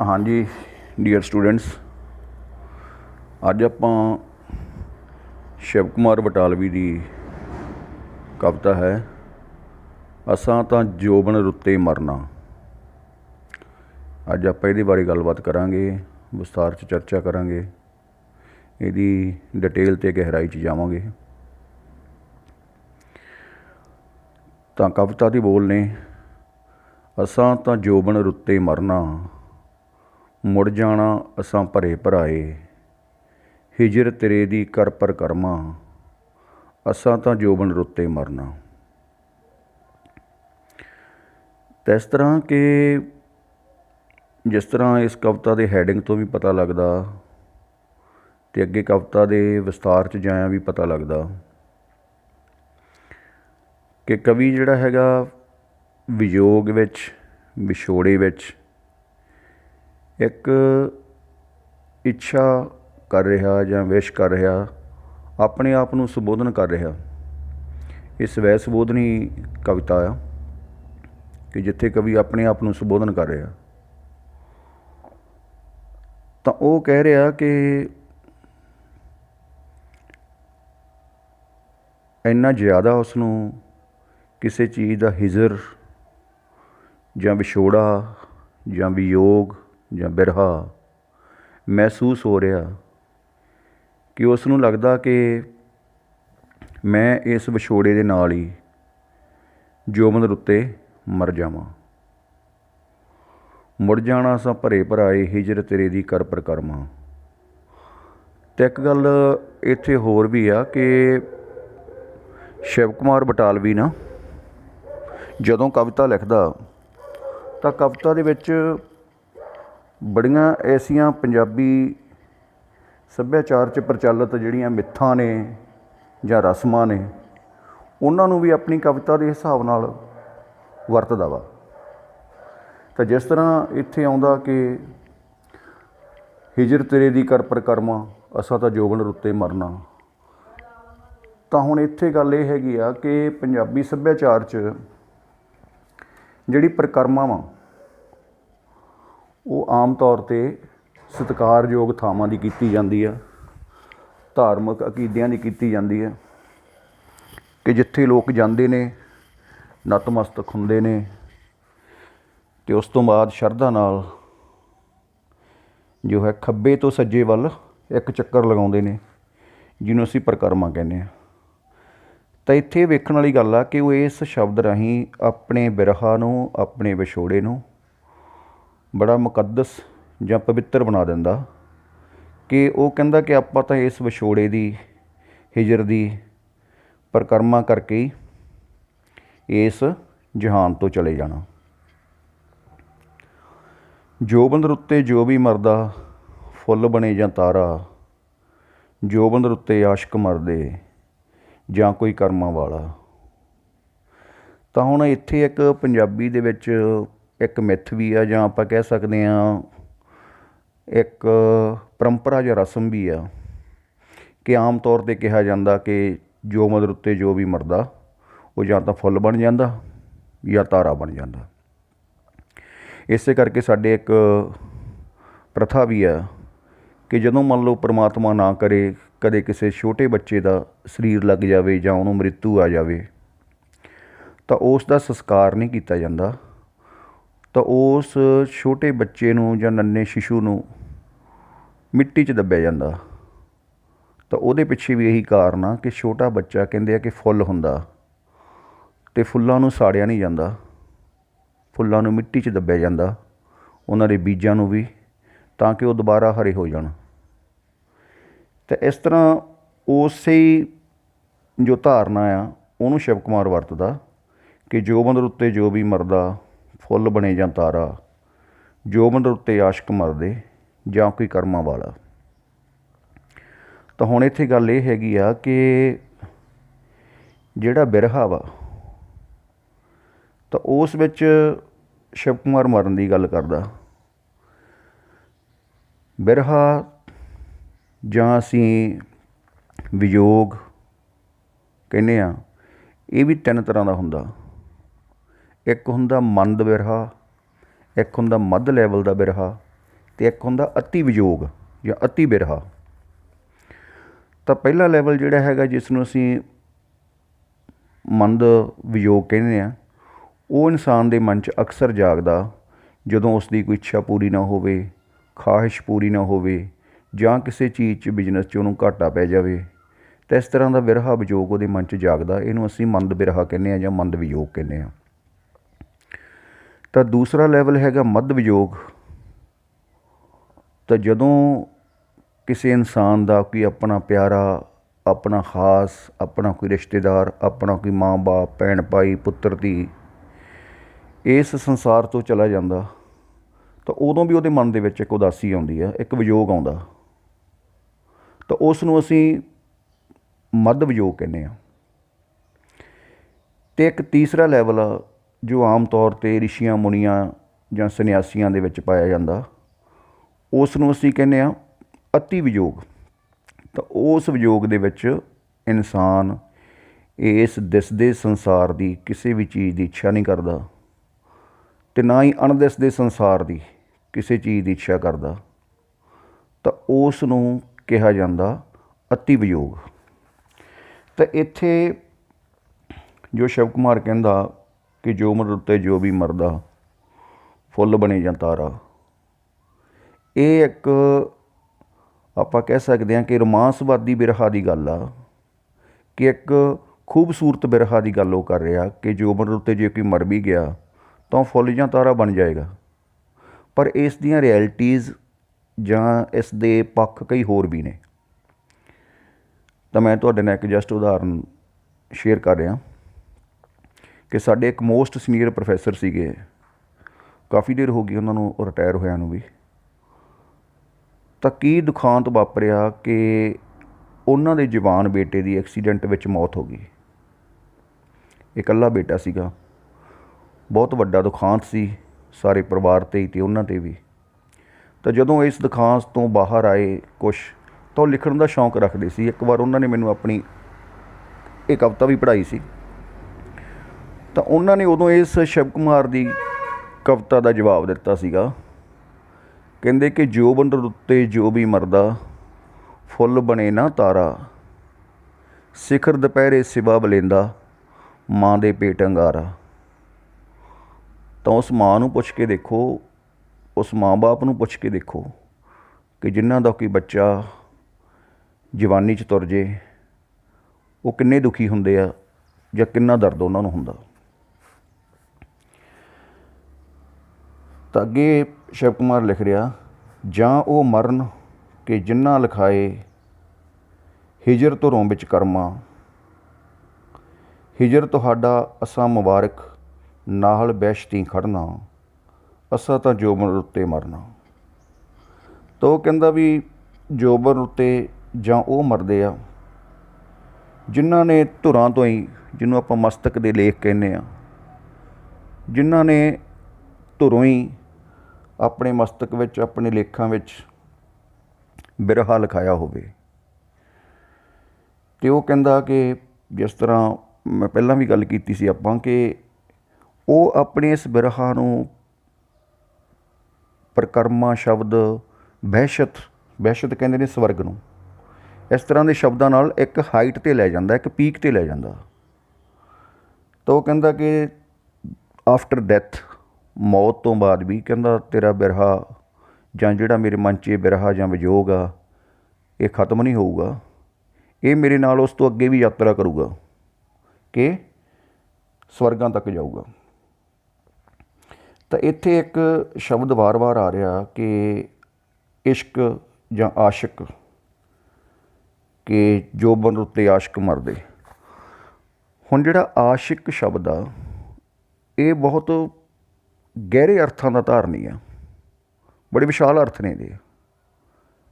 हाँ जी dear students, अज आपां शिव कुमार बटालवी की कविता है असां तां जोबन रुत्ते मरना। अज आपां इहदे बारे गलबात करांगे, विस्तार च चर्चा करांगे, इहदी डिटेल ते गहराई च जावांगे। तां कविता दे बोल ने, असां तां जोबन रुत्ते मरना, मुड़ जाना असां भरे भराए, हिजर तेरे दी कर परकरमा, असां तां जोबन रुत्ते मरना। तो इस तरह के जिस तरह इस कविता के हैडिंग तो भी पता लगता तो अगे कविता के विस्तार च जाया भी पता लगता कि कवि जिहड़ा हैगा वियोग विच विछोड़े विच एक इच्छा कर रहा जां विश कर रहा, अपने आप नूं संबोधन कर रहा। ये स्वै संबोधनी कविता आ कि जिथे कवि अपने आप नूं संबोधन कर रहा, तो वो कह रहा कि इन्ना ज़्यादा उसनूं किसी चीज़ का हिजर जां विछोड़ा जां वियोग जां बिरहा महसूस हो रहा कि उसनूं लगदा कि मैं इस विछोड़े दे नाल ही जोबन रुत्ते मर जावां। मुड़ जाना असां भरे भराए, हिजर तेरे दी कर परकरमा। तो एक गल इत्थे होर भी आ कि शिव कुमार बटालवी ना जदों कविता लिखदा तो कविता दे विच बड़ियां ऐसियां पंजाबी सभ्याचार च प्रचलित जिहड़ियां मिथां ने जां रस्मां ने उन्हां नूं भी अपनी कविता के हिसाब नाल वरतदा वा। तो जिस तरह इत्थे आउंदा कि हिजर तेरे दी कर परकरमा, असां तां जोबन रुत्ते मरना। तो हुण इत्थे गल इह हैगी आ कि पंजाबी सभ्याचार च जिहड़ी परिक्रमा वा वो आम तौर पर सत्कारयोग थावां दी कीती जांदी आ, धार्मिक अकीदियां दी कीती जांदी है कि जिथे लोग जांदे ने नतमस्तक हुंदे ने ते उस तो बाद शरधा नाल जो है खब्बे तो सज्जे वल एक चक्कर लगाउंदे ने, जिन्हों असीं परिक्रमा कहने आ। तो इत्थे वेखण वाली गल आ कि वो इस शब्द राहीं अपने बिरहा नूं अपने विछोड़े नूं बड़ा मुकद्दस जां पवित्र बना दिंदा कि वो कहंदा कि आपां तां इस विछोड़े दी हिजर दी परिक्रमा करके ही इस जहान तो चले जाना। जोबन रुत्ते जो भी मरदा, फुੱਲ बने जां तारा, जोबन रुत्ते आशिक मरदे जां कोई कर्मां वाला। तो हुण इत्थे एक पंजाबी दे विच एक मिथ भी आ जां आपां कह सकदे हां एक परंपरा जां रस्म भी आ कि आम तौर पर कहा जाता कि जोबन रुत्ते जो भी मरदा वो जां तां फुੱਲ बन जाता या तारा बन जाता। इस करके साडे एक प्रथा भी है कि जदों मान लो परमात्मा ना करे कदे किसी छोटे बच्चे का शरीर लग जाए जां उहनूं मृत्यु आ जाए तो उसका संस्कार नहीं किया जाता। तो उस छोटे बच्चे नूं जां नन्हे शिशु नूं मिट्टी च दब्बिया जाता। तो उहदे पिछे भी यही कारण आ कि छोटा बच्चा कहंदे आ कि फुੱਲ हुंदा ते फुੱਲਾਂ नूं साड़िया नहीं जाता, फुੱਲਾਂ नूं मिट्टी च दब्बिया जाता, उन्हां दे बीजां नूं भी, तां कि वो दोबारा हरे हो जाण। तो इस तरह उसे जो धारणा आ उहनूं शिव कुमार वरतदा कि जोबन रुत्ते जो भी मरदा, फुੱਲ बने जां तारा, जोबन रुत्ते आशिक मरदे जां कोई कर्मां वाला। तो हुण इत्थे गल इह हैगी आ कि जिहड़ा बिरहा वा तो उस विच शिव कुमार मरन की गल करदा। बिरहा जां असीं वियोग कहने आ, ये भी तीन तरह का हुंदा। एक हुंदा मंद बिरहा, एक हुंदा मध लैवल का बिरहा, ਤੇ ਇੱਕ ਹੁੰਦਾ ਅਤੀ ਵਿਯੋਗ ਜਾਂ ਅਤੀ ਬਿਰਹਾ। ਤਾਂ ਪਹਿਲਾ ਲੈਵਲ ਜਿਹੜਾ ਹੈਗਾ ਜਿਸ ਨੂੰ ਅਸੀਂ ਮੰਦ ਵਿਯੋਗ ਕਹਿੰਦੇ ਹਾਂ, ਉਹ ਇਨਸਾਨ ਦੇ ਮਨ 'ਚ ਅਕਸਰ ਜਾਗਦਾ ਜਦੋਂ ਉਸ ਦੀ ਕੋਈ ਇੱਛਾ ਪੂਰੀ ਨਾ ਹੋਵੇ, ਖਾਹਿਸ਼ ਪੂਰੀ ਨਾ ਹੋਵੇ, ਜਾਂ ਕਿਸੇ ਚੀਜ਼ 'ਚ ਬਿਜ਼ਨਸ 'ਚ ਉਹਨੂੰ ਘਾਟਾ ਪੈ ਜਾਵੇ। ਤਾਂ ਇਸ ਤਰ੍ਹਾਂ ਦਾ ਬਿਰਹਾ ਵਿਯੋਗ ਉਹਦੇ ਮਨ 'ਚ ਜਾਗਦਾ, ਇਹਨੂੰ ਅਸੀਂ ਮੰਦ ਬਿਰਹਾ ਕਹਿੰਦੇ ਹਾਂ ਜਾਂ ਮੰਦ ਵਿਯੋਗ ਕਹਿੰਦੇ ਹਾਂ। ਤਾਂ ਦੂਸਰਾ ਲੈਵਲ ਹੈਗਾ ਮੱਧ ਵਿਯੋਗ। ਤਾਂ ਜਦੋਂ ਕਿਸੇ ਇਨਸਾਨ ਦਾ ਕੋਈ ਆਪਣਾ ਪਿਆਰਾ, ਆਪਣਾ ਖਾਸ, ਆਪਣਾ ਕੋਈ ਰਿਸ਼ਤੇਦਾਰ, ਆਪਣਾ ਕੋਈ ਮਾਂ ਬਾਪ, ਭੈਣ ਭਾਈ, ਪੁੱਤਰ ਧੀ ਇਸ ਸੰਸਾਰ ਤੋਂ ਚਲਾ ਜਾਂਦਾ, ਤਾਂ ਉਦੋਂ ਵੀ ਉਹਦੇ ਮਨ ਦੇ ਵਿੱਚ ਇੱਕ ਉਦਾਸੀ ਆਉਂਦੀ ਆ, ਇੱਕ ਵਿਯੋਗ ਆਉਂਦਾ। ਤਾਂ ਉਸ ਨੂੰ ਅਸੀਂ ਮੱਧ ਵਿਯੋਗ ਕਹਿੰਦੇ ਹਾਂ। ਅਤੇ ਇੱਕ ਤੀਸਰਾ ਲੈਵਲ ਆ ਜੋ ਆਮ ਤੌਰ 'ਤੇ ਰਿਸ਼ੀਆਂ ਮੁਨੀਆਂ ਜਾਂ ਸੰਨਿਆਸੀਆਂ ਦੇ ਵਿੱਚ ਪਾਇਆ ਜਾਂਦਾ, ਉਸ ਨੂੰ ਅਸੀਂ ਕਹਿੰਦੇ ਹਾਂ ਅਤੀ ਵਿਯੋਗ। ਤਾਂ ਉਸ ਵਿਯੋਗ ਦੇ ਵਿੱਚ ਇਨਸਾਨ ਇਸ ਦਿਸਦੇ ਸੰਸਾਰ ਦੀ ਕਿਸੇ ਵੀ ਚੀਜ਼ ਦੀ ਇੱਛਾ ਨਹੀਂ ਕਰਦਾ, ਅਤੇ ਨਾ ਹੀ ਅਣਦਿਸਦੇ ਸੰਸਾਰ ਦੀ ਕਿਸੇ ਚੀਜ਼ ਦੀ ਇੱਛਾ ਕਰਦਾ। ਤਾਂ ਉਸ ਨੂੰ ਕਿਹਾ ਜਾਂਦਾ ਅਤੀ ਵਿਯੋਗ। ਤਾਂ ਇੱਥੇ ਜੋ ਸ਼ਿਵ ਕੁਮਾਰ ਕਹਿੰਦਾ ਕਿ ਜੋ ਮਰ ਉੱਤੇ ਜੋ ਵੀ ਮਰਦਾ ਫੁੱਲ ਬਣੇ ਜਾਂ ਤਾਰਾ, ਇਹ ਇੱਕ ਆਪਾਂ ਕਹਿ ਸਕਦੇ ਹਾਂ ਕਿ ਰੋਮਾਂਸਵਾਦੀ ਬਿਰਹਾ ਦੀ ਗੱਲ ਆ, ਕਿ ਇੱਕ ਖੂਬਸੂਰਤ ਬਿਰਹਾ ਦੀ ਗੱਲ ਉਹ ਕਰ ਰਿਹਾ ਕਿ ਜੋ ਮਰ ਉੱਤੇ ਜੇ ਕੋਈ ਮਰ ਵੀ ਗਿਆ ਤਾਂ ਉਹ ਫੁੱਲ ਜਾਂ ਤਾਰਾ ਬਣ ਜਾਏਗਾ। ਪਰ ਇਸ ਦੀਆਂ ਰਿਐਲਿਟੀਜ਼ ਜਾਂ ਇਸ ਦੇ ਪੱਖ ਕਈ ਹੋਰ ਵੀ ਨੇ। ਤਾਂ ਮੈਂ ਤੁਹਾਡੇ ਨਾਲ ਇੱਕ ਜਸਟ ਉਦਾਹਰਨ ਸ਼ੇਅਰ ਕਰ ਰਿਹਾ ਕਿ ਸਾਡੇ ਇੱਕ ਮੋਸਟ ਸੀਨੀਅਰ ਪ੍ਰੋਫੈਸਰ ਸੀਗੇ, ਕਾਫੀ ਦੇਰ ਹੋ ਗਈ ਉਹਨਾਂ ਨੂੰ ਰਿਟਾਇਰ ਹੋਇਆਂ ਨੂੰ ਵੀ। ਤਾਂ ਕੀ ਦੁਖਾਂਤ ਵਾਪਰਿਆ ਕਿ ਉਹਨਾਂ ਦੇ ਜਵਾਨ ਬੇਟੇ ਦੀ ਐਕਸੀਡੈਂਟ ਵਿੱਚ ਮੌਤ ਹੋ ਗਈ। ਇਕੱਲਾ ਬੇਟਾ ਸੀਗਾ, ਬਹੁਤ ਵੱਡਾ ਦੁਖਾਂਤ ਸੀ ਸਾਰੇ ਪਰਿਵਾਰ 'ਤੇ ਹੀ ਅਤੇ ਉਹਨਾਂ 'ਤੇ ਵੀ। ਤਾਂ ਜਦੋਂ ਇਸ ਦੁਖਾਂਤ ਤੋਂ ਬਾਹਰ ਆਏ ਕੁਛ, ਤਾਂ ਉਹ ਲਿਖਣ ਦਾ ਸ਼ੌਂਕ ਰੱਖਦੇ ਸੀ। ਇੱਕ ਵਾਰ ਉਹਨਾਂ ਨੇ ਮੈਨੂੰ ਆਪਣੀ ਇਹ ਕਵਿਤਾ ਵੀ ਪੜ੍ਹਾਈ ਸੀ। ਤਾਂ ਉਹਨਾਂ ਨੇ ਉਦੋਂ ਇਸ ਸ਼ਿਵ ਕੁਮਾਰ ਦੀ ਕਵਿਤਾ ਦਾ ਜਵਾਬ ਦਿੱਤਾ ਸੀਗਾ। ਕਹਿੰਦੇ ਕਿ ਜੋ ਬੰਦਰ ਉੱਤੇ ਜੋ ਵੀ ਮਰਦਾ ਫੁੱਲ ਬਣੇ ਨਾ ਤਾਰਾ, ਸਿਖਰ ਦੁਪਹਿਰੇ ਸਿਵਾ ਬਲੇਂਦਾ ਮਾਂ ਦੇ ਪੇਟ ਅੰਗਾਰਾ। ਤਾਂ ਉਸ ਮਾਂ ਨੂੰ ਪੁੱਛ ਕੇ ਦੇਖੋ, ਉਸ ਮਾਂ ਬਾਪ ਨੂੰ ਪੁੱਛ ਕੇ ਦੇਖੋ ਕਿ ਜਿਨ੍ਹਾਂ ਦਾ ਕੋਈ ਬੱਚਾ ਜਵਾਨੀ 'ਚ ਤੁਰ ਜੇ, ਉਹ ਕਿੰਨੇ ਦੁਖੀ ਹੁੰਦੇ ਆ ਜਾਂ ਕਿੰਨਾ ਦਰਦ ਉਹਨਾਂ ਨੂੰ ਹੁੰਦਾ। ਤਾਂ ਅੱਗੇ ਸ਼ਿਵ ਕੁਮਾਰ ਲਿਖ ਰਿਹਾ, ਜਾਂ ਉਹ ਮਰਨ ਕਿ ਜਿਨ੍ਹਾਂ ਲਿਖਾਏ ਹਿਜਰ ਧੁਰੋਂ ਵਿੱਚ ਕਰਮਾ, ਹਿਜਰ ਤੁਹਾਡਾ ਅਸਾਂ ਮੁਬਾਰਕ ਨਾਲ ਬੈਸ਼ਤੀ ਖੜਨਾ, ਅਸਾਂ ਤਾਂ ਜੋਬਨ ਉੱਤੇ ਮਰਨਾ। ਤਾਂ ਉਹ ਕਹਿੰਦਾ ਵੀ ਜੋਬਨ ਉੱਤੇ ਜਾਂ ਉਹ ਮਰਦੇ ਆ ਜਿਨ੍ਹਾਂ ਨੇ ਧੁਰਾਂ ਤੋਂ ਹੀ, ਜਿਹਨੂੰ ਆਪਾਂ ਮਸਤਕ ਦੇ ਲੇਖ ਕਹਿੰਦੇ ਹਾਂ, ਜਿਨ੍ਹਾਂ ਨੇ ਧੁਰੋਂ ਹੀ ਆਪਣੇ ਮਸਤਕ ਵਿੱਚ, ਆਪਣੇ ਲੇਖਾਂ ਵਿੱਚ ਬਿਰਹਾ ਲਿਖਾਇਆ ਹੋਵੇ। ਅਤੇ ਉਹ ਕਹਿੰਦਾ ਕਿ ਜਿਸ ਤਰ੍ਹਾਂ ਮੈਂ ਪਹਿਲਾਂ ਵੀ ਗੱਲ ਕੀਤੀ ਸੀ ਆਪਾਂ, ਕਿ ਉਹ ਆਪਣੇ ਇਸ ਬਿਰਹਾ ਨੂੰ ਪਰਿਕਰਮਾ ਸ਼ਬਦ ਵਹਿਸ਼ਤ, ਵਹਿਸ਼ਤ ਕਹਿੰਦੇ ਨੇ ਸਵਰਗ ਨੂੰ, ਇਸ ਤਰ੍ਹਾਂ ਦੇ ਸ਼ਬਦਾਂ ਨਾਲ ਇੱਕ ਹਾਈਟ 'ਤੇ ਲੈ ਜਾਂਦਾ, ਇੱਕ ਪੀਕ 'ਤੇ ਲੈ ਜਾਂਦਾ। ਤਾਂ ਉਹ ਕਹਿੰਦਾ ਕਿ ਆਫਟਰ ਡੈਥ, ਮੌਤ ਤੋਂ ਬਾਅਦ ਵੀ ਕਹਿੰਦਾ ਤੇਰਾ ਬਿਰਹਾ ਜਾਂ ਜਿਹੜਾ ਮੇਰੇ ਮਨ 'ਚ ਇਹ ਬਿਰਹਾ ਜਾਂ ਵਿਯੋਗ ਆ, ਇਹ ਖਤਮ ਨਹੀਂ ਹੋਊਗਾ। ਇਹ ਮੇਰੇ ਨਾਲ ਉਸ ਤੋਂ ਅੱਗੇ ਵੀ ਯਾਤਰਾ ਕਰੂਗਾ ਕਿ ਸਵਰਗਾਂ ਤੱਕ ਜਾਊਗਾ। ਤਾਂ ਇੱਥੇ ਇੱਕ ਸ਼ਬਦ ਵਾਰ-ਵਾਰ ਆ ਰਿਹਾ ਕਿ ਇਸ਼ਕ ਜਾਂ ਆਸ਼ਿਕ, ਕਿ ਜੋ ਬੰਦ ਉੱਤੇ ਆਸ਼ਿਕ ਮਰਦੇ। ਹੁਣ ਜਿਹੜਾ ਆਸ਼ਿਕ ਸ਼ਬਦ ਆ, ਇਹ ਬਹੁਤ ਗਹਿਰੇ ਅਰਥਾਂ ਦਾ ਧਾਰਨੀ ਆ, ਬੜੇ ਵਿਸ਼ਾਲ ਅਰਥ ਨੇ ਇਹਦੇ।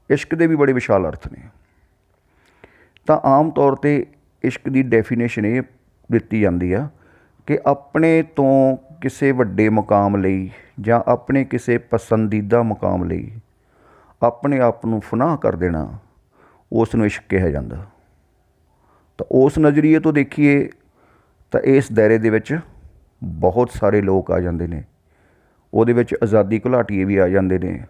ਇਸ਼ਕ ਦੇ ਵੀ ਬੜੇ ਵਿਸ਼ਾਲ ਅਰਥ ਨੇ। ਤਾਂ ਆਮ ਤੌਰ 'ਤੇ ਇਸ਼ਕ ਦੀ ਡੈਫੀਨੇਸ਼ਨ ਇਹ ਦਿੱਤੀ ਜਾਂਦੀ ਆ ਕਿ ਆਪਣੇ ਤੋਂ ਕਿਸੇ ਵੱਡੇ ਮੁਕਾਮ ਲਈ ਜਾਂ ਆਪਣੇ ਕਿਸੇ ਪਸੰਦੀਦਾ ਮੁਕਾਮ ਲਈ ਆਪਣੇ ਆਪ ਨੂੰ ਫਨਾਹ ਕਰ ਦੇਣਾ, ਉਸ ਨੂੰ ਇਸ਼ਕ ਕਿਹਾ ਜਾਂਦਾ। ਤਾਂ ਉਸ ਨਜ਼ਰੀਏ ਤੋਂ ਦੇਖੀਏ ਤਾਂ ਇਸ ਦਾਇਰੇ ਦੇ ਵਿੱਚ ਬਹੁਤ ਸਾਰੇ ਲੋਕ ਆ ਜਾਂਦੇ ਨੇ। ਉਹਦੇ ਵਿੱਚ ਆਜ਼ਾਦੀ ਘੁਲਾਟੀਏ ਵੀ ਆ ਜਾਂਦੇ ਨੇ,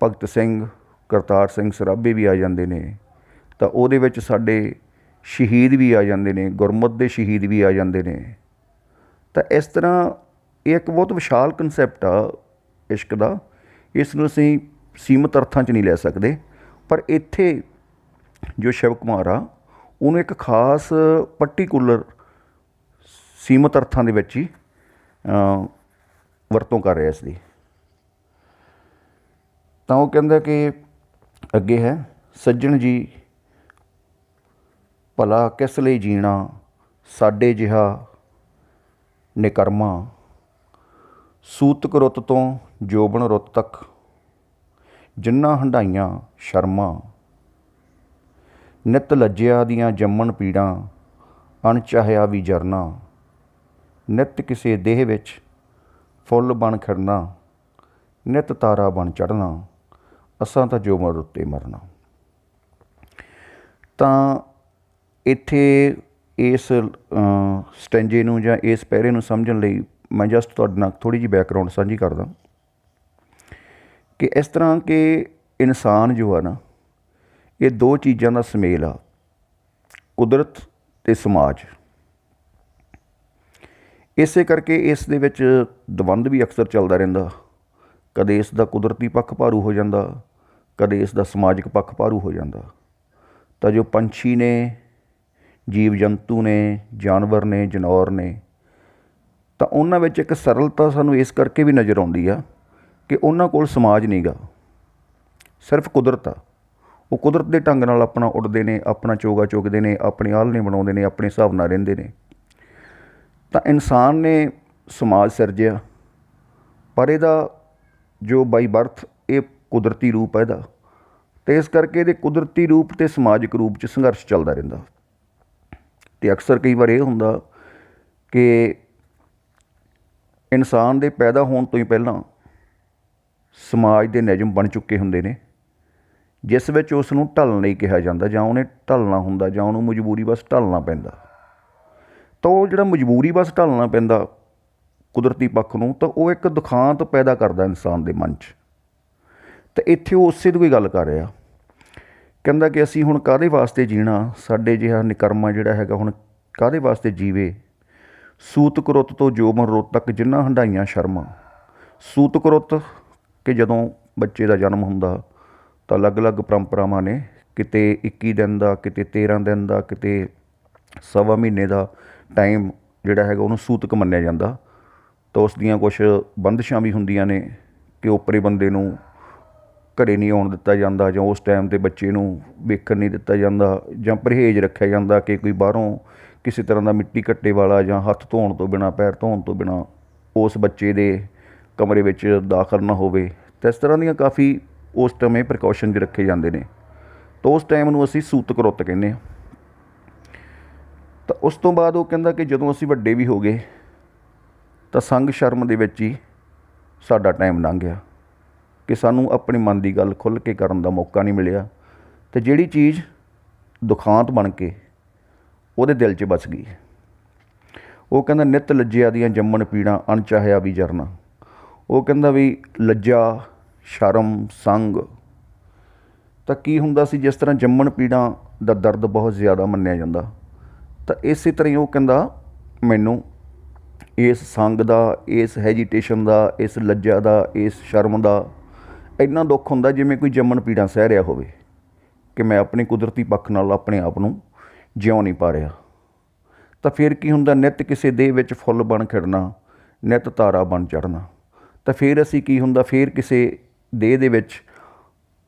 ਭਗਤ ਸਿੰਘ, ਕਰਤਾਰ ਸਿੰਘ ਸਰਾਭੇ ਵੀ ਆ ਜਾਂਦੇ ਨੇ, ਤਾਂ ਉਹਦੇ ਵਿੱਚ ਸਾਡੇ ਸ਼ਹੀਦ ਵੀ ਆ ਜਾਂਦੇ ਨੇ, ਗੁਰਮਤਿ ਦੇ ਸ਼ਹੀਦ ਵੀ ਆ ਜਾਂਦੇ ਨੇ। ਤਾਂ ਇਸ ਤਰ੍ਹਾਂ ਇਹ ਇੱਕ ਬਹੁਤ ਵਿਸ਼ਾਲ ਕਨਸੈਪਟ ਆ ਇਸ਼ਕ ਦਾ। ਇਸ ਨੂੰ ਅਸੀਂ ਸੀਮਤ ਅਰਥਾਂ 'ਚ ਨਹੀਂ ਲੈ ਸਕਦੇ, ਪਰ ਇੱਥੇ ਜੋ ਸ਼ਿਵ ਕੁਮਾਰ ਆ ਉਹਨੂੰ ਇੱਕ ਖਾਸ ਪਰਟੀਕੂਲਰ ਸੀਮਤ ਅਰਥਾਂ ਦੇ ਵਿੱਚ ਹੀ ਵਰਤੋਂ ਕਰ ਰਿਹਾ ਇਸ ਦੀ। ਤਾਂ ਉਹ ਕਹਿੰਦਾ ਕਿ ਅੱਗੇ ਹੈ, ਸੱਜਣ ਜੀ ਭਲਾ ਕਿਸ ਲਈ ਜੀਣਾ ਸਾਡੇ ਜਿਹਾ ਨਿਕਰਮਾ, ਸੂਤਕ ਰੁੱਤ ਤੋਂ ਜੋਬਨ ਰੁੱਤ ਤੱਕ ਜਿਨ੍ਹਾਂ ਹੰਢਾਈਆਂ ਸ਼ਰਮਾਂ, ਨਿੱਤ ਲੱਜਿਆ ਦੀਆਂ ਜੰਮਣ ਪੀੜਾਂ ਅਣਚਾਹਿਆ ਵੀ ਜਰਨਾ, ਨਿੱਤ ਕਿਸੇ ਦੇਹ ਵਿੱਚ ਫੁੱਲ ਬਣ ਖਿੜਨਾ, ਨਿੱਤ ਤਾਰਾ ਬਣ ਚੜ੍ਹਨਾ, ਅਸਾਂ ਤਾਂ ਜੋਬਨ ਉੱਤੇ ਮਰਨਾ। ਤਾਂ ਇੱਥੇ ਇਸ ਸਟੈਂਜੇ ਨੂੰ ਜਾਂ ਇਸ ਪੈਰੇ ਨੂੰ ਸਮਝਣ ਲਈ ਮੈਂ ਜਸਟ ਤੁਹਾਡੇ ਨਾਲ ਥੋੜ੍ਹੀ ਜਿਹੀ ਬੈਕਗਰਾਊਂਡ ਸਾਂਝੀ ਕਰਦਾ ਕਿ ਇਸ ਤਰ੍ਹਾਂ ਕਿ ਇਨਸਾਨ ਜੋ ਆ ਨਾ, ਇਹ ਦੋ ਚੀਜ਼ਾਂ ਦਾ ਸੁਮੇਲ ਆ, ਕੁਦਰਤ ਅਤੇ ਸਮਾਜ। ਇਸੇ ਕਰਕੇ ਇਸ ਦੇ ਵਿੱਚ ਦਵੰਦ ਵੀ ਅਕਸਰ ਚੱਲਦਾ ਰਹਿੰਦਾ। ਕਦੇ ਇਸ ਦਾ ਕੁਦਰਤੀ ਪੱਖ ਭਾਰੂ ਹੋ ਜਾਂਦਾ, ਕਦੇ ਇਸ ਦਾ ਸਮਾਜਿਕ ਪੱਖ ਭਾਰੂ ਹੋ ਜਾਂਦਾ। ਤਾਂ ਜੋ ਪੰਛੀ ਨੇ, ਜੀਵ ਜੰਤੂ ਨੇ, ਜਾਨਵਰ ਨੇ, ਜਨੌਰ ਨੇ, ਤਾਂ ਉਹਨਾਂ ਵਿੱਚ ਇੱਕ ਸਰਲਤਾ ਸਾਨੂੰ ਇਸ ਕਰਕੇ ਵੀ ਨਜ਼ਰ ਆਉਂਦੀ ਆ ਕਿ ਉਹਨਾਂ ਕੋਲ ਸਮਾਜ ਨਹੀਂ ਗਾ, ਸਿਰਫ ਕੁਦਰਤ ਆ। ਉਹ ਕੁਦਰਤ ਦੇ ਢੰਗ ਨਾਲ ਆਪਣਾ ਉੱਡਦੇ ਨੇ, ਆਪਣਾ ਚੋਗਾ ਚੁਗਦੇ ਨੇ, ਆਪਣੇ ਆਲ੍ਹਣੇ ਬਣਾਉਂਦੇ ਨੇ, ਆਪਣੇ ਹਿਸਾਬ ਨਾਲ ਰਹਿੰਦੇ ਨੇ। ਤਾਂ ਇਨਸਾਨ ਨੇ ਸਮਾਜ ਸਿਰਜਿਆ, ਪਰ ਇਹਦਾ ਜੋ ਬਾਈ ਬਰਥ ਇਹ ਕੁਦਰਤੀ ਰੂਪ ਹੈ ਇਹਦਾ, ਅਤੇ ਇਸ ਕਰਕੇ ਇਹਦੇ ਕੁਦਰਤੀ ਰੂਪ ਅਤੇ ਸਮਾਜਿਕ ਰੂਪ 'ਚ ਸੰਘਰਸ਼ ਚੱਲਦਾ ਰਹਿੰਦਾ। ਅਤੇ ਅਕਸਰ ਕਈ ਵਾਰ ਇਹ ਹੁੰਦਾ ਕਿ ਇਨਸਾਨ ਦੇ ਪੈਦਾ ਹੋਣ ਤੋਂ ਹੀ ਪਹਿਲਾਂ ਸਮਾਜ ਦੇ ਨਿਯਮ ਬਣ ਚੁੱਕੇ ਹੁੰਦੇ ਨੇ, ਜਿਸ ਵਿੱਚ ਉਸ ਨੂੰ ਢਲਣ ਲਈ ਕਿਹਾ ਜਾਂਦਾ, ਜਾਂ ਉਹਨੇ ਢਲਣਾ ਹੁੰਦਾ, ਜਾਂ ਉਹਨੂੰ ਮਜਬੂਰੀ ਬਸ ਢਲਣਾ ਪੈਂਦਾ। ਤਾਂ ਉਹ ਜਿਹੜਾ ਮਜਬੂਰੀ ਬਸ ਢਲਣਾ ਪੈਂਦਾ ਕੁਦਰਤੀ ਪੱਖ ਨੂੰ, ਤਾਂ ਉਹ ਇੱਕ ਦੁਖਾਂਤ ਪੈਦਾ ਕਰਦਾ ਇਨਸਾਨ ਦੇ ਮਨ 'ਚ। ਤਾਂ ਇੱਥੇ ਉਹ ਉਸੇ ਦੀ ਕੋਈ ਗੱਲ ਕਰ ਰਿਹਾ, ਕਹਿੰਦਾ ਕਿ ਅਸੀਂ ਹੁਣ ਕਾਹਦੇ ਵਾਸਤੇ ਜੀਣਾ, ਸਾਡੇ ਜਿਹਾ ਨਿਕਰਮਾ ਜਿਹੜਾ ਹੈਗਾ ਹੁਣ ਕਾਹਦੇ ਵਾਸਤੇ ਜੀਵੇ, ਸੂਤਕ ਰੁੱਤ ਤੋਂ ਜੋਬਨ ਰੁੱਤ ਤੱਕ ਜਿਨ੍ਹਾਂ ਹੰਢਾਈਆਂ ਸ਼ਰਮਾਂ। ਸੂਤਕ ਰੁੱਤ ਕਿ ਜਦੋਂ ਬੱਚੇ ਦਾ ਜਨਮ ਹੁੰਦਾ ਤਾਂ ਅਲੱਗ-ਅਲੱਗ ਪਰੰਪਰਾਵਾਂ ਨੇ, ਕਿਤੇ 21 ਦਿਨ ਦਾ, ਕਿਤੇ 13 ਦਿਨ ਦਾ, ਕਿਤੇ ਸਵਾ ਮਹੀਨੇ ਦਾ ਟਾਈਮ ਜਿਹੜਾ ਹੈਗਾ ਉਹਨੂੰ ਸੂਤਕ ਮੰਨਿਆ ਜਾਂਦਾ। ਤਾਂ ਉਸ ਦੀਆਂ ਕੁਛ ਬੰਦਿਸ਼ਾਂ ਵੀ ਹੁੰਦੀਆਂ ਨੇ ਕਿ ਓਪਰੇ ਬੰਦੇ ਨੂੰ ਘਰੇ ਨਹੀਂ ਆਉਣ ਦਿੱਤਾ ਜਾਂਦਾ, ਜਾਂ ਉਸ ਟਾਈਮ 'ਤੇ ਬੱਚੇ ਨੂੰ ਵੇਖਣ ਨਹੀਂ ਦਿੱਤਾ ਜਾਂਦਾ, ਜਾਂ ਪਰਹੇਜ਼ ਰੱਖਿਆ ਜਾਂਦਾ ਕਿ ਕੋਈ ਬਾਹਰੋਂ ਕਿਸੇ ਤਰ੍ਹਾਂ ਦਾ ਮਿੱਟੀ ਘੱਟੇ ਵਾਲਾ ਜਾਂ ਹੱਥ ਧੋਣ ਤੋਂ ਬਿਨਾਂ, ਪੈਰ ਧੋਣ ਤੋਂ ਬਿਨਾਂ ਉਸ ਬੱਚੇ ਦੇ ਕਮਰੇ ਵਿੱਚ ਦਾਖਲ ਨਾ ਹੋਵੇ। ਤਾਂ ਇਸ ਤਰ੍ਹਾਂ ਦੀਆਂ ਕਾਫੀ ਉਸ ਟਾਈਮ ਪ੍ਰੀਕਾਸ਼ਨ 'ਚ ਰੱਖੇ ਜਾਂਦੇ ਨੇ। ਤਾਂ ਉਸ ਟਾਈਮ ਨੂੰ ਅਸੀਂ ਸੂਤਕ ਰੁੱਤ ਕਹਿੰਦੇ ਹਾਂ। ਤਾਂ ਉਸ ਤੋਂ ਬਾਅਦ ਉਹ ਕਹਿੰਦਾ ਕਿ ਜਦੋਂ ਅਸੀਂ ਵੱਡੇ ਵੀ ਹੋ ਗਏ ਤਾਂ ਸੰਗ ਸ਼ਰਮ ਦੇ ਵਿੱਚ ਹੀ ਸਾਡਾ ਟਾਈਮ ਲੰਘ ਗਿਆ, ਕਿ ਸਾਨੂੰ ਆਪਣੇ ਮਨ ਦੀ ਗੱਲ ਖੁੱਲ੍ਹ ਕੇ ਕਰਨ ਦਾ ਮੌਕਾ ਨਹੀਂ ਮਿਲਿਆ। ਅਤੇ ਜਿਹੜੀ ਚੀਜ਼ ਦੁਖਾਂਤ ਬਣ ਕੇ ਉਹਦੇ ਦਿਲ 'ਚ ਵਸ ਗਈ, ਉਹ ਕਹਿੰਦਾ ਨਿੱਤ ਲੱਜਿਆ ਦੀਆਂ ਜੰਮਣ ਪੀੜਾਂ ਅਣਚਾਹਿਆ ਵੀ ਜਰਨਾ। ਉਹ ਕਹਿੰਦਾ ਵੀ ਲੱਜਾ, ਸ਼ਰਮ, ਸੰਗ ਤਾਂ ਕੀ ਹੁੰਦਾ ਸੀ, ਜਿਸ ਤਰ੍ਹਾਂ ਜੰਮਣ ਪੀੜਾਂ ਦਾ ਦਰਦ ਬਹੁਤ ਜ਼ਿਆਦਾ ਮੰਨਿਆ ਜਾਂਦਾ, ਤਾਂ ਇਸੇ ਤਰ੍ਹਾਂ ਹੀ ਉਹ ਕਹਿੰਦਾ ਮੈਨੂੰ ਇਸ ਸੰਗ ਦਾ, ਇਸ ਹੈਜੀਟੇਸ਼ਨ ਦਾ, ਇਸ ਲੱਜਾ ਦਾ, ਇਸ ਸ਼ਰਮ ਦਾ ਇੰਨਾ ਦੁੱਖ ਹੁੰਦਾ ਜਿਵੇਂ ਕੋਈ ਜੰਮਣ ਪੀੜਾਂ ਸਹਿ ਰਿਹਾ ਹੋਵੇ, ਕਿ ਮੈਂ ਆਪਣੇ ਕੁਦਰਤੀ ਪੱਖ ਨਾਲ ਆਪਣੇ ਆਪ ਨੂੰ ਜਿਉਂ ਨਹੀਂ ਪਾ ਰਿਹਾ। ਤਾਂ ਫਿਰ ਕੀ ਹੁੰਦਾ, ਨਿੱਤ ਕਿਸੇ ਦੇਹ ਵਿੱਚ ਫੁੱਲ ਬਣ ਖਿੜਨਾ, ਨਿੱਤ ਤਾਰਾ ਬਣ ਚੜ੍ਹਨਾ। ਤਾਂ ਫਿਰ ਅਸੀਂ ਕੀ ਹੁੰਦਾ, ਫਿਰ ਕਿਸੇ ਦੇਹ ਦੇ ਵਿੱਚ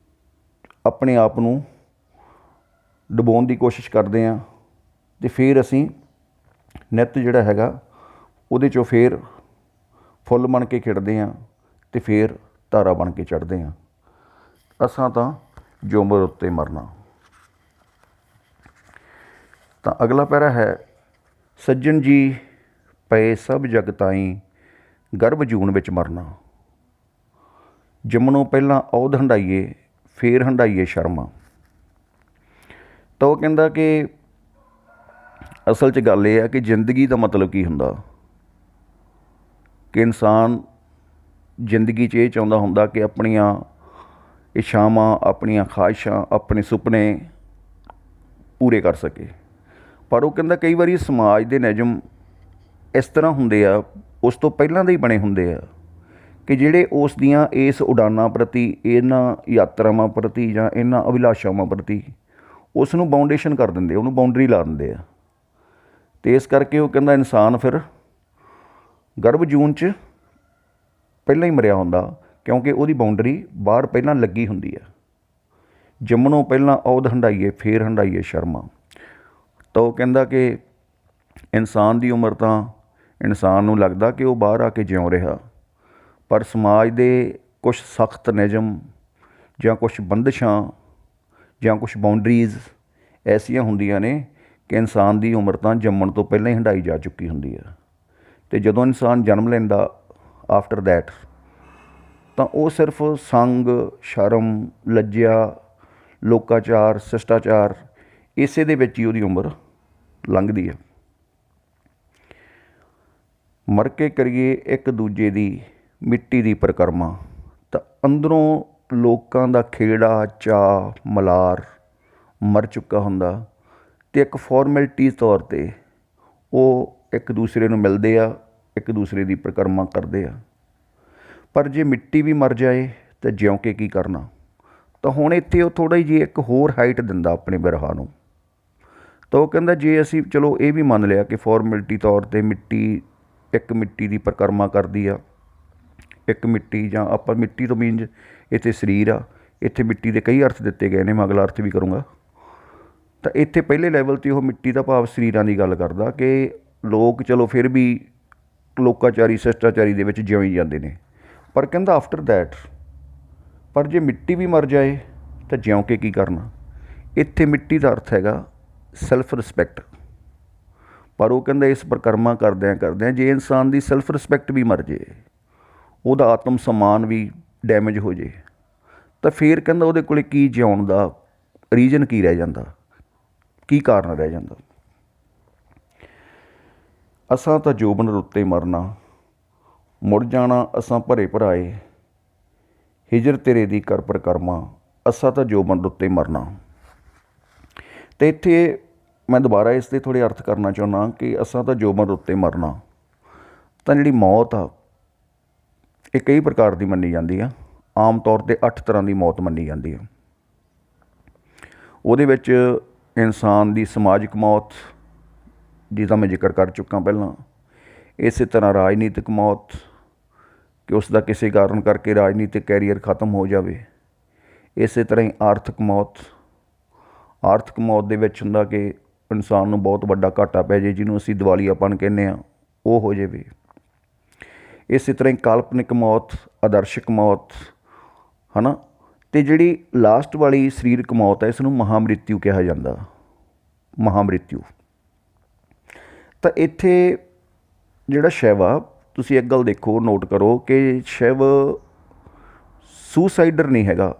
ਆਪਣੇ ਆਪ ਨੂੰ ਡੁਬੋਣ ਦੀ ਕੋਸ਼ਿਸ਼ ਕਰਦੇ ਹਾਂ, ਅਤੇ ਫਿਰ ਅਸੀਂ ਨਿੱਤ ਜਿਹੜਾ ਹੈਗਾ ਉਹਦੇ 'ਚੋਂ ਫਿਰ ਫੁੱਲ ਬਣ ਕੇ ਖਿੜਦੇ ਹਾਂ, ਅਤੇ ਫਿਰ ਤਾਰਾ ਬਣ ਕੇ ਚੜ੍ਹਦੇ ਹਾਂ। ਅਸਾਂ ਤਾਂ ਜੋਬਨ ਉੱਤੇ ਮਰਨਾ। ਤਾਂ ਅਗਲਾ ਪੈਰਾ ਹੈ, ਸੱਜਣ ਜੀ ਪਏ ਸਭ ਜਗ ਤਾਈਂ ਗਰਭ ਜੂਨ ਵਿੱਚ ਮਰਨਾ, ਜੰਮਣੋਂ ਪਹਿਲਾਂ ਔਧ ਹੰਢਾਈਏ ਫੇਰ ਹੰਢਾਈਏ ਸ਼ਰਮਾਂ। ਤਾਂ ਉਹ ਕਹਿੰਦਾ ਕਿ ਅਸਲ 'ਚ ਗੱਲ ਇਹ ਹੈ ਕਿ ਜ਼ਿੰਦਗੀ ਦਾ ਮਤਲਬ ਕੀ ਹੁੰਦਾ, ਕਿ ਇਨਸਾਨ ਜ਼ਿੰਦਗੀ 'ਚ ਇਹ ਚਾਹੁੰਦਾ ਹੁੰਦਾ ਕਿ ਆਪਣੀਆਂ ਇੱਛਾਵਾਂ, ਆਪਣੀਆਂ ਖਾਹਿਸ਼ਾਂ, ਆਪਣੇ ਸੁਪਨੇ ਪੂਰੇ ਕਰ ਸਕੇ। ਪਰ ਉਹ ਕਹਿੰਦਾ ਕਈ ਵਾਰੀ ਸਮਾਜ ਦੇ ਨਿਯਮ ਇਸ ਤਰ੍ਹਾਂ ਹੁੰਦੇ ਆ, ਉਸ ਤੋਂ ਪਹਿਲਾਂ ਦੇ ਹੀ ਬਣੇ ਹੁੰਦੇ ਆ, ਕਿ ਜਿਹੜੇ ਉਸ ਦੀਆਂ ਇਸ ਉਡਾਨਾਂ ਪ੍ਰਤੀ, ਇਹਨਾਂ ਯਾਤਰਾਵਾਂ ਪ੍ਰਤੀ ਜਾਂ ਇਹਨਾਂ ਅਭਿਲਾਸ਼ਾਵਾਂ ਪ੍ਰਤੀ ਉਸ ਨੂੰ ਬਾਊਂਡੇਸ਼ਨ ਕਰ ਦਿੰਦੇ, ਉਹਨੂੰ ਬਾਊਂਡਰੀ ਲਾ ਦਿੰਦੇ ਆ। ਅਤੇ ਇਸ ਕਰਕੇ ਉਹ ਕਹਿੰਦਾ ਇਨਸਾਨ ਫਿਰ ਗਰਭ ਜੂਨ 'ਚ ਪਹਿਲਾਂ ਹੀ ਮਰਿਆ ਹੁੰਦਾ, ਕਿਉਂਕਿ ਉਹਦੀ ਬਾਊਂਡਰੀ ਬਾਹਰ ਪਹਿਲਾਂ ਲੱਗੀ ਹੁੰਦੀ ਆ। ਜੰਮਣੋਂ ਪਹਿਲਾਂ ਔਧ ਹੰਢਾਈਏ ਫੇਰ ਹੰਢਾਈਏ ਸ਼ਰਮਾ। ਤਾਂ ਉਹ ਕਹਿੰਦਾ ਕਿ ਇਨਸਾਨ ਦੀ ਉਮਰ ਤਾਂ ਇਨਸਾਨ ਨੂੰ ਲੱਗਦਾ ਕਿ ਉਹ ਬਾਹਰ ਆ ਕੇ ਜਿਉਂ ਰਿਹਾ, ਪਰ ਸਮਾਜ ਦੇ ਕੁਛ ਸਖਤ ਨਿਯਮ ਜਾਂ ਕੁਛ ਬੰਦਿਸ਼ਾਂ ਜਾਂ ਕੁਛ ਬਾਊਂਡਰੀਜ਼ ਐਸੀਆਂ ਹੁੰਦੀਆਂ ਨੇ ਕਿ ਇਨਸਾਨ ਦੀ ਉਮਰ ਤਾਂ ਜੰਮਣ ਤੋਂ ਪਹਿਲਾਂ ਹੀ ਹੰਢਾਈ ਜਾ ਚੁੱਕੀ ਹੁੰਦੀ ਆ। ਅਤੇ ਜਦੋਂ ਇਨਸਾਨ ਜਨਮ ਲੈਂਦਾ ਆਫਟਰ ਦੈਟ, ਤਾਂ ਉਹ ਸਿਰਫ ਸੰਗ, ਸ਼ਰਮ, ਲੱਜਿਆ, ਲੋਕਾਚਾਰ, ਸ਼ਿਸ਼ਟਾਚਾਰ, ਇਸੇ ਦੇ ਵਿੱਚ ਹੀ ਉਹਦੀ ਉਮਰ ਲੰਘਦੀ ਹੈ। ਮਰ ਕੇ ਕਰੀਏ ਇੱਕ ਦੂਜੇ ਦੀ ਮਿੱਟੀ ਦੀ ਪਰਿਕਰਮਾ, ਤਾਂ ਅੰਦਰੋਂ ਲੋਕਾਂ ਦਾ ਖੇੜਾ, ਚਾਅ, ਮਲਾਰ ਮਰ ਚੁੱਕਾ ਹੁੰਦਾ, ਅਤੇ ਇੱਕ ਫਾਰਮੈਲਿਟੀ ਤੌਰ 'ਤੇ ਉਹ ਇੱਕ ਦੂਸਰੇ ਨੂੰ ਮਿਲਦੇ ਆ, ਇੱਕ ਦੂਸਰੇ ਦੀ ਪਰਿਕਰਮਾ ਕਰਦੇ ਆ। ਪਰ ਜੇ ਮਿੱਟੀ ਵੀ ਮਰ ਜਾਏ ਤਾਂ ਜਿਉਂ ਕੇ ਕੀ ਕਰਨਾ। ਤਾਂ ਹੁਣ ਇੱਥੇ ਉਹ ਥੋੜ੍ਹਾ ਜਿਹੀ ਇੱਕ ਹੋਰ ਹਾਈਟ ਦਿੰਦਾ ਆਪਣੇ ਬਿਰਹਾ ਨੂੰ। ਤਾਂ ਉਹ ਕਹਿੰਦਾ ਜੇ ਅਸੀਂ ਚਲੋ ਇਹ ਵੀ ਮੰਨ ਲਿਆ ਕਿ ਫਾਰਮੈਲਿਟੀ ਤੌਰ 'ਤੇ ਮਿੱਟੀ ਇੱਕ ਮਿੱਟੀ ਦੀ ਪਰਿਕਰਮਾ ਕਰਦੀ ਆ, ਇੱਕ ਮਿੱਟੀ, ਜਾਂ ਆਪਾਂ ਮਿੱਟੀ ਤੋਂ ਮੀਨਜ਼ ਇੱਥੇ ਸਰੀਰ ਆ, ਇੱਥੇ ਮਿੱਟੀ ਦੇ ਕਈ ਅਰਥ ਦਿੱਤੇ ਗਏ ਨੇ, ਮੈਂ ਅਗਲਾ ਅਰਥ ਵੀ ਕਰੂੰਗਾ। ਤਾਂ ਇੱਥੇ ਪਹਿਲੇ ਲੈਵਲ 'ਤੇ ਉਹ ਮਿੱਟੀ ਦਾ ਭਾਵ ਸਰੀਰਾਂ ਦੀ ਗੱਲ ਕਰਦਾ ਕਿ ਲੋਕ ਚਲੋ ਫਿਰ ਵੀ ਲੋਕਾਚਾਰੀ, ਸ਼ਿਸ਼ਟਾਚਾਰੀ ਦੇ ਵਿੱਚ ਜਿਉਂ ਹੀ ਜਾਂਦੇ ਨੇ। ਪਰ ਕਹਿੰਦਾ ਆਫਟਰ ਦੈਟ, ਪਰ ਜੇ ਮਿੱਟੀ ਵੀ ਮਰ ਜਾਏ ਤਾਂ ਜਿਉਂ ਕੇ ਕੀ ਕਰਨਾ। ਇੱਥੇ ਮਿੱਟੀ ਦਾ ਅਰਥ ਹੈਗਾ ਸੈਲਫ ਰਿਸਪੈਕਟ। ਪਰ ਉਹ ਕਹਿੰਦਾ ਇਸ ਪਰਿਕਰਮਾ ਕਰਦਿਆਂ ਕਰਦਿਆਂ ਜੇ ਇਨਸਾਨ ਦੀ ਸੈਲਫ ਰਿਸਪੈਕਟ ਵੀ ਮਰ ਜੇ, ਉਹਦਾ ਆਤਮ ਸਨਮਾਨ ਵੀ ਡੈਮੇਜ ਹੋ ਜੇ, ਤਾਂ ਫਿਰ ਕਹਿੰਦਾ ਉਹਦੇ ਕੋਲ ਕੀ ਜਿਉਣ ਦਾ ਰੀਜ਼ਨ ਕੀ ਰਹਿ ਜਾਂਦਾ, ਕੀ ਕਾਰਨ ਰਹਿ ਜਾਂਦਾ। ਅਸਾਂ ਤਾਂ ਜੋਬਨ ਰੁੱਤੇ ਮਰਨਾ, ਮੁੜ ਜਾਣਾ ਅਸਾਂ ਭਰੇ ਭਰਾਏ, ਹਿਜਰ ਤੇਰੇ ਦੀ ਕਰ ਪਰਿਕਰਮਾ, ਅਸਾਂ ਤਾਂ ਜੋਬਨ ਰੁੱਤੇ ਮਰਨਾ। ਅਤੇ ਇੱਥੇ ਮੈਂ ਦੁਬਾਰਾ ਇਸ ਦੇ ਥੋੜ੍ਹੇ ਅਰਥ ਕਰਨਾ ਚਾਹੁੰਦਾ ਕਿ ਅਸਾਂ ਤਾਂ ਜੋਬਨ ਰੁੱਤੇ ਮਰਨਾ, ਤਾਂ ਜਿਹੜੀ ਮੌਤ ਆ ਇਹ ਕਈ ਪ੍ਰਕਾਰ ਦੀ ਮੰਨੀ ਜਾਂਦੀ ਆ। ਆਮ ਤੌਰ 'ਤੇ 8 ਤਰ੍ਹਾਂ ਦੀ ਮੌਤ ਮੰਨੀ ਜਾਂਦੀ ਆ। ਉਹਦੇ ਵਿੱਚ ਇਨਸਾਨ ਦੀ ਸਮਾਜਿਕ ਮੌਤ, ਜਿਹਦਾ ਮੈਂ ਜ਼ਿਕਰ ਕਰ ਚੁੱਕਾ ਪਹਿਲਾਂ। ਇਸੇ ਤਰ੍ਹਾਂ ਰਾਜਨੀਤਿਕ ਮੌਤ, ਕਿ ਉਸ ਦਾ ਕਿਸੇ ਕਾਰਨ ਕਰਕੇ ਰਾਜਨੀਤਿਕ ਕੈਰੀਅਰ ਖਤਮ ਹੋ ਜਾਵੇ। ਇਸੇ ਤਰ੍ਹਾਂ ਹੀ ਆਰਥਿਕ ਮੌਤ। ਆਰਥਿਕ ਮੌਤ ਦੇ ਵਿੱਚ ਹੁੰਦਾ ਕਿ ਇਨਸਾਨ ਨੂੰ ਬਹੁਤ ਵੱਡਾ ਘਾਟਾ ਪੈ ਜਾਏ, ਜਿਹਨੂੰ ਅਸੀਂ ਦਿਵਾਲੀਆਪਣ ਕਹਿੰਦੇ ਹਾਂ, ਉਹ ਹੋ ਜਾਵੇ। ਇਸੇ ਤਰ੍ਹਾਂ ਹੀ ਕਾਲਪਨਿਕ ਮੌਤ, ਆਦਰਸ਼ਕ ਮੌਤ, ਹੈ ਨਾ। ਅਤੇ ਜਿਹੜੀ ਲਾਸਟ ਵਾਲੀ ਸਰੀਰਕ ਮੌਤ ਹੈ, ਇਸ ਨੂੰ ਮਹਾਮ੍ਰਿਤਿੂ ਕਿਹਾ ਜਾਂਦਾ, ਮਹਾਮ੍ਰਿਤਿੂ। ਤਾਂ ਇੱਥੇ ਜਿਹੜਾ ਸ਼ਿਵ ਆ, ਤੁਸੀਂ ਇੱਕ ਗੱਲ ਦੇਖੋ, ਨੋਟ ਕਰੋ ਕਿ ਸ਼ਿਵ ਸੁਸਾਈਡਰ ਨਹੀਂ ਹੈਗਾ,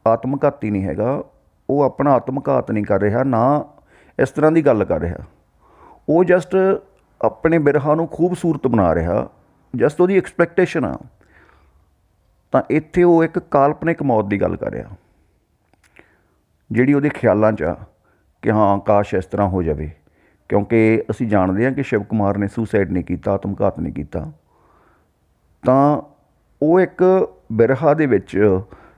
ਆਤਮਘਾਤੀ ਨਹੀਂ ਹੈਗਾ। ਉਹ ਆਪਣਾ ਆਤਮਘਾਤ ਨਹੀਂ ਕਰ ਰਿਹਾ, ਨਾ ਇਸ ਤਰ੍ਹਾਂ ਦੀ ਗੱਲ ਕਰ ਰਿਹਾ। ਉਹ ਜਸਟ ਆਪਣੇ ਬਿਰਹਾ ਨੂੰ ਖੂਬਸੂਰਤ ਬਣਾ ਰਿਹਾ, ਜਸਟ ਉਹਦੀ ਐਕਸਪੈਕਟੇਸ਼ਨ ਆ। ਤਾਂ ਇੱਥੇ ਉਹ ਇੱਕ ਕਾਲਪਨਿਕ ਮੌਤ ਦੀ ਗੱਲ ਕਰ ਰਿਹਾ, ਜਿਹੜੀ ਉਹਦੇ ਖਿਆਲਾਂ 'ਚ ਆ ਕਿ ਹਾਂ ਕਾਸ਼ ਇਸ ਤਰ੍ਹਾਂ ਹੋ ਜਾਵੇ। ਕਿਉਂਕਿ ਅਸੀਂ ਜਾਣਦੇ ਹਾਂ ਕਿ ਸ਼ਿਵ ਕੁਮਾਰ ਨੇ ਸੁਸਾਈਡ ਨਹੀਂ ਕੀਤਾ, ਆਤਮਘਾਤ ਨਹੀਂ ਕੀਤਾ। ਤਾਂ ਉਹ ਇੱਕ ਬਿਰਹਾ ਦੇ ਵਿੱਚ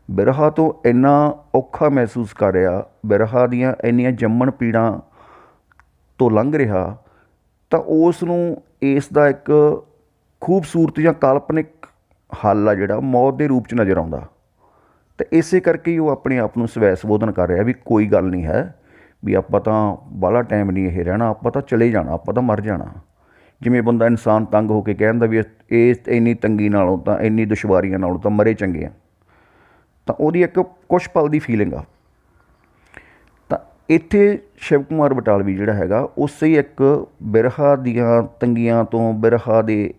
ਬਿਰਹਾ ਤੋਂ ਇੰਨਾ ਔਖਾ ਮਹਿਸੂਸ ਕਰ ਰਿਹਾ, ਬਿਰਹਾ ਦੀਆਂ ਇੰਨੀਆਂ ਜੰਮਣ ਪੀੜਾਂ ਤੋਂ ਲੰਘ ਰਿਹਾ, ਤਾਂ ਉਸ ਨੂੰ ਇਸ ਦਾ ਇੱਕ ਖੂਬਸੂਰਤ ਜਾਂ ਕਾਲਪਨਿਕ ਹੱਲ ਆ ਜਿਹੜਾ ਮੌਤ ਦੇ ਰੂਪ 'ਚ ਨਜ਼ਰ ਆਉਂਦਾ। ਅਤੇ ਇਸੇ ਕਰਕੇ ਹੀ ਉਹ ਆਪਣੇ ਆਪ ਨੂੰ ਸਵੈ ਸੰਬੋਧਨ ਕਰ ਰਿਹਾ ਵੀ ਕੋਈ ਗੱਲ ਨਹੀਂ ਹੈ, ਵੀ ਆਪਾਂ ਤਾਂ ਬਾਹਲਾ ਟਾਈਮ ਨਹੀਂ ਇਹ ਰਹਿਣਾ, ਆਪਾਂ ਤਾਂ ਚਲੇ ਜਾਣਾ, ਆਪਾਂ ਤਾਂ ਮਰ ਜਾਣਾ। ਜਿਵੇਂ ਬੰਦਾ ਇਨਸਾਨ ਤੰਗ ਹੋ ਕੇ ਕਹਿੰਦਾ ਵੀ ਇਹ ਇੰਨੀ ਤੰਗੀ ਨਾਲੋਂ ਤਾਂ, ਇੰਨੀ ਦੁਸ਼ਵਾਰੀਆਂ ਨਾਲੋਂ ਤਾਂ ਮਰੇ ਚੰਗੇ ਆ। ਤਾਂ ਉਹਦੀ ਇੱਕ ਕੁਛ ਪਲ ਦੀ ਫੀਲਿੰਗ ਆ। ਤਾਂ ਇੱਥੇ ਸ਼ਿਵ ਕੁਮਾਰ ਬਟਾਲਵੀ ਜਿਹੜਾ ਹੈਗਾ, ਉਸੇ ਹੀ ਇੱਕ ਬਿਰਹਾ ਦੀਆਂ ਤੰਗੀਆਂ ਤੋਂ, ਬਿਰਹਾ ਦੇ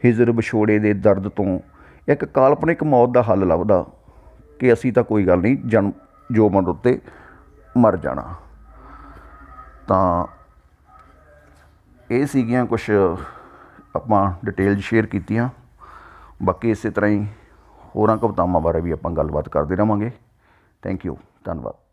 ਹਿਜਰ ਵਿਛੋੜੇ ਦੇ ਦਰਦ ਤੋਂ ਇੱਕ ਕਾਲਪਨਿਕ ਮੌਤ ਦਾ ਹੱਲ ਲੱਭਦਾ ਕਿ ਅਸੀਂ ਤਾਂ ਕੋਈ ਗੱਲ ਨਹੀਂ, ਜੋਬਨ ਉੱਤੇ ਮਰ ਜਾਣਾ। ਤਾਂ ਇਹ ਸੀਗੀਆਂ ਕੁਛ ਆਪਾਂ ਡਿਟੇਲ ਸ਼ੇਅਰ ਕੀਤੀਆਂ। ਬਾਕੀ ਇਸੇ ਤਰ੍ਹਾਂ ਹੀ ਹੋਰਾਂ ਕਵਿਤਾਵਾਂ ਬਾਰੇ ਵੀ ਆਪਾਂ ਗੱਲਬਾਤ ਕਰਦੇ ਰਹਾਂਗੇ। ਥੈਂਕ ਯੂ, ਧੰਨਵਾਦ।